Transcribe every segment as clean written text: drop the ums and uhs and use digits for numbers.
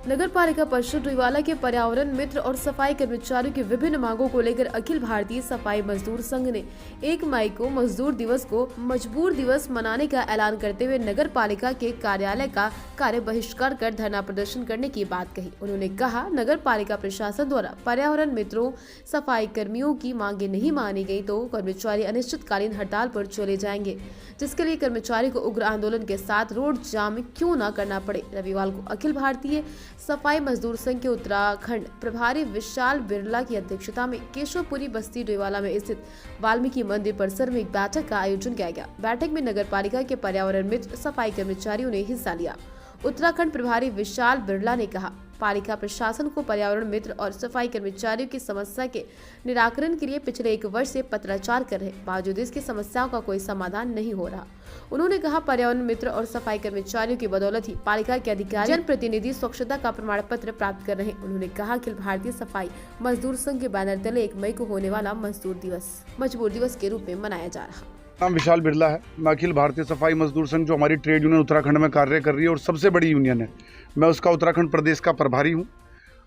नगर पालिका परिषद डोईवाला के पर्यावरण मित्र और सफाई कर्मचारियों की विभिन्न मांगों को लेकर अखिल भारतीय सफाई मजदूर संघ ने 1 मई को मजदूर दिवस को मजबूर दिवस मनाने का ऐलान करते हुए नगर पालिका के कार्यालय का कार्य बहिष्कार कर धरना प्रदर्शन करने की बात कही। उन्होंने कहा, नगर पालिका प्रशासन द्वारा पर्यावरण मित्रों सफाई कर्मियों की मांगे नहीं मानी गई तो कर्मचारी अनिश्चितकालीन हड़ताल पर चले जाएंगे, जिसके लिए कर्मचारी को उग्र आंदोलन के साथ रोड जाम क्यों न करना पड़े। रविवार को अखिल भारतीय सफाई मजदूर संघ के उत्तराखंड प्रभारी विशाल बिरला की अध्यक्षता में केशवपुरी बस्ती डोईवाला में स्थित वाल्मीकि मंदिर परिसर में एक बैठक का आयोजन किया गया। बैठक में नगर पालिका के पर्यावरण मित्र सफाई कर्मचारियों ने हिस्सा लिया। उत्तराखंड प्रभारी विशाल बिरला ने कहा, पालिका प्रशासन को पर्यावरण मित्र और सफाई कर्मचारियों की समस्या के निराकरण के लिए पिछले 1 वर्ष से पत्राचार कर रहे, बावजूद इसकी समस्याओं का कोई समाधान नहीं हो रहा। उन्होंने कहा, पर्यावरण मित्र और सफाई कर्मचारियों की बदौलत ही पालिका के अधिकारी जनप्रतिनिधि स्वच्छता का प्रमाण पत्र प्राप्त कर रहे हैं। उन्होंने कहा, अखिल भारतीय सफाई मजदूर संघ के बैनर तले 1 मई को होने वाला मजदूर दिवस के रूप में मनाया जा रहा। नाम विशाल बिरला है। मैं अखिल भारतीय सफाई मजदूर संघ जो हमारी ट्रेड यूनियन उत्तराखंड में कार्य कर रही है और सबसे बड़ी यूनियन है, मैं उसका उत्तराखंड प्रदेश का प्रभारी हूँ।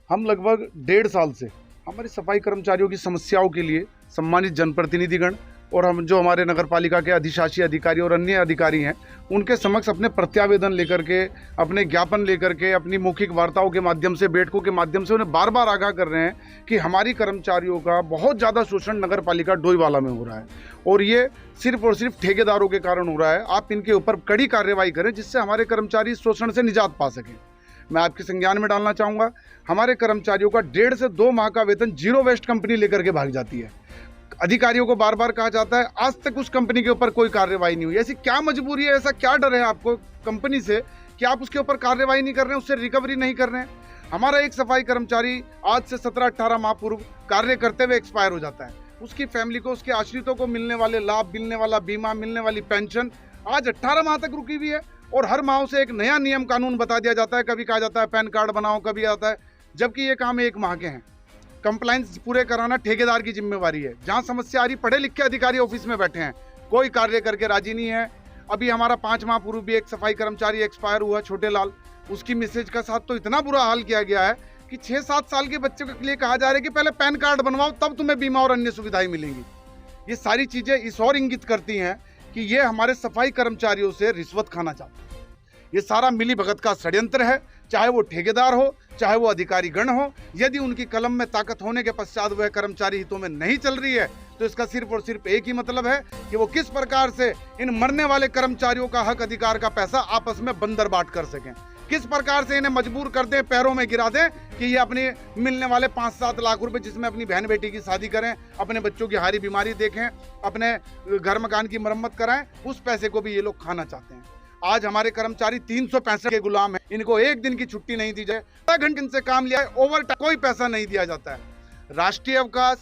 हम लगभग 1.5 साल से हमारी सफाई कर्मचारियों की समस्याओं के लिए सम्मानित जनप्रतिनिधिगण और हम जो हमारे नगर पालिका के अधिशासी अधिकारी और अन्य अधिकारी हैं, उनके समक्ष अपने प्रत्यावेदन लेकर के, अपने ज्ञापन लेकर के, अपनी मौखिक वार्ताओं के माध्यम से, बैठकों के माध्यम से उन्हें बार बार आगाह कर रहे हैं कि हमारी कर्मचारियों का बहुत ज़्यादा शोषण नगर पालिका डोईवाला में हो रहा है और ये सिर्फ और सिर्फ ठेकेदारों के कारण हो रहा है। आप इनके ऊपर कड़ी कार्रवाई करें जिससे हमारे कर्मचारी शोषण से निजात पा सकें। मैं आपके संज्ञान में डालना चाहूँगा, हमारे कर्मचारियों का 1.5 से 2 माह का वेतन जीरो वेस्ट कंपनी लेकर के भाग जाती है। अधिकारियों को बार बार कहा जाता है, आज तक उस कंपनी के ऊपर कोई कार्रवाई नहीं हुई। ऐसी क्या मजबूरी है, ऐसा क्या डर है आपको कंपनी से कि आप उसके ऊपर कार्रवाई नहीं कर रहे हैं, उससे रिकवरी नहीं कर रहे हैं। हमारा एक सफाई कर्मचारी आज से 17-18 माह पूर्व कार्य करते हुए एक्सपायर हो जाता है। उसकी फैमिली को, उसके आश्रितों को मिलने वाले लाभ, मिलने वाला बीमा, मिलने वाली पेंशन आज 18 माह तक रुकी हुई है और हर माह से एक नया नियम कानून बता दिया जाता है। कभी कहा जाता है पैन कार्ड बनाओ, कभी आता है, जबकि ये काम 1 माह के हैं। कंप्लाइंस पूरे कराना ठेकेदार की जिम्मेवारी है। जहां समस्या आ रही, पढ़े लिखे अधिकारी ऑफिस में बैठे हैं, कोई कार्य करके राजी नहीं है। अभी हमारा 5 माह पूर्व भी एक सफाई कर्मचारी एक्सपायर हुआ, छोटे लाल। उसकी मैसेज का साथ तो इतना बुरा हाल किया गया है कि 6-7 साल के बच्चे के लिए कहा जा रहा है कि पहले पैन कार्ड बनवाओ तब तुम्हें बीमा और अन्य सुविधाएं मिलेंगी। ये सारी चीजें इस और इंगित करती हैं कि ये हमारे सफाई कर्मचारियों से रिश्वत खाना चाहते हैं। ये सारा मिली भगत का षड्यंत्र है, चाहे वो ठेकेदार हो, चाहे वो अधिकारी गण हो। यदि उनकी कलम में ताकत होने के पश्चात वह कर्मचारी हितों में नहीं चल रही है तो इसका सिर्फ और सिर्फ एक ही मतलब है कि वो किस प्रकार से इन मरने वाले कर्मचारियों का हक अधिकार का पैसा आपस में बंदर बाट कर सकें, किस प्रकार से इन्हें मजबूर कर दें, पैरों में गिरा दें कि ये अपने मिलने वाले 5-7 लाख रुपए जिसमें अपनी बहन बेटी की शादी करें, अपने बच्चों की हारी बीमारी देखें, अपने घर मकान की मरम्मत कराएं, उस पैसे को भी ये लोग खाना चाहते हैं। आज हमारे कर्मचारी 365 के गुलाम हैं। इनको 1 दिन की छुट्टी नहीं दी जाए, 8 घंटे इनसे काम लिया है, ओवर कोई पैसा नहीं दिया जाता है। राष्ट्रीय अवकाश,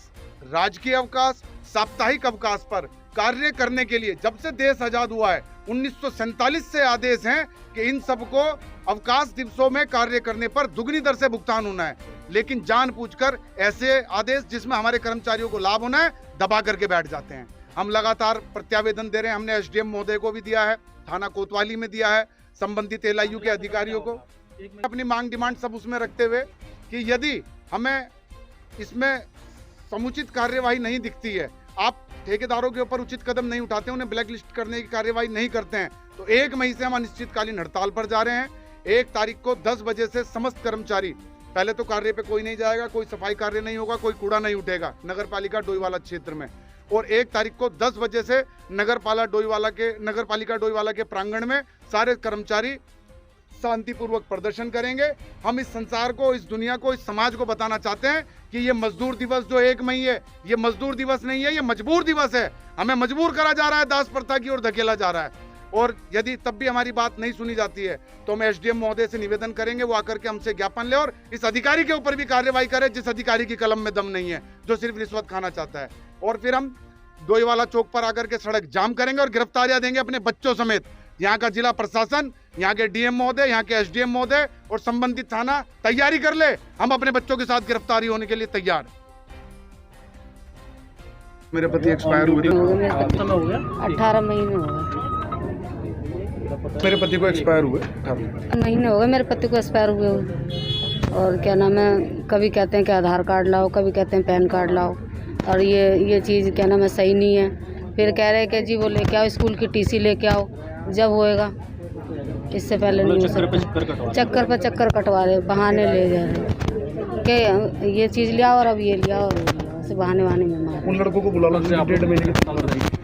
राजकीय अवकाश, साप्ताहिक अवकाश पर कार्य करने के लिए जब से देश आजाद हुआ है 1947 से आदेश हैं कि इन सबको अवकाश दिवसों में कार्य करने पर दुगनी दर से भुगतान होना है। लेकिन जानबूझकर ऐसे आदेश जिसमें हमारे कर्मचारियों को लाभ होना है दबा करके बैठ जाते हैं। हम लगातार प्रत्यावेदन दे रहे हैं। हमने एसडीएम महोदय को भी दिया है, थाना कोतवाली में दिया है, संबंधित एलआईयू के अधिकारियों को अपनी मांग डिमांड सब उसमें रखते हुए कि यदि हमें इसमें समुचित कार्यवाही नहीं दिखती है, आप ठेकेदारों के ऊपर उचित कदम नहीं उठाते, उन्हें ब्लैक लिस्ट करने की कार्यवाही नहीं करते हैं, तो 1 मई से हम अनिश्चितकालीन हड़ताल पर जा रहे हैं। 1 तारीख को 10 बजे से समस्त कर्मचारी, पहले तो कार्य पे कोई नहीं जाएगा, कोई सफाई कार्य नहीं होगा, कोई कूड़ा नहीं उठेगा नगर पालिका डोईवाला क्षेत्र में। और 1 तारीख को 10 बजे से नगर पालिका डोईवाला के प्रांगण में सारे कर्मचारी शांतिपूर्वक प्रदर्शन करेंगे। हम इस संसार को, इस दुनिया को, इस समाज को बताना चाहते हैं कि ये मजदूर दिवस जो 1 मई है, ये मजदूर दिवस नहीं है, ये मजबूर दिवस है। हमें मजबूर करा जा रहा है, दास प्रथा की ओर धकेला जा रहा है। और यदि तब भी हमारी बात नहीं सुनी जाती है तो हम एसडीएम महोदय से निवेदन करेंगे, वो आकर के हमसे ज्ञापन ले और इस अधिकारी के ऊपर भी कार्रवाई करे जिस अधिकारी की कलम में दम नहीं है, जो सिर्फ रिश्वत खाना चाहता है। और फिर हम डोईवाला चौक पर आकर के सड़क जाम करेंगे और गिरफ्तारियां देंगे अपने बच्चों समेत। यहाँ का जिला प्रशासन, यहाँ के डीएम महोदय, यहाँ के एसडीएम महोदय और संबंधित थाना तैयारी कर ले, हम अपने बच्चों के साथ गिरफ्तारी होने के लिए तैयार। मेरे पति एक्सपायर हुए थे, 18 महीने हो गए। मेरे पति को एक्सपायर हुए 18 महीने हो गए मेरे पति को एक्सपायर हुए। और क्या नाम है, कभी कहते हैं कि आधार कार्ड लाओ, कभी कहते हैं पैन कार्ड लाओ, और ये चीज़ क्या नाम है सही नहीं है। फिर कह रहे हैं कि जी वो लेके आओ, स्कूल की टीसी लेके आओ, जब होएगा, इससे पहले नहीं हो सकता। चक्कर पर चक्कर कटवा रहे, बहाने ले जा रहे कि ये चीज़ लिया और अब ये लिया और वो लिया, ऐसे बहाने में मार। उन लड़कों को बुला लो 1.5 महीने के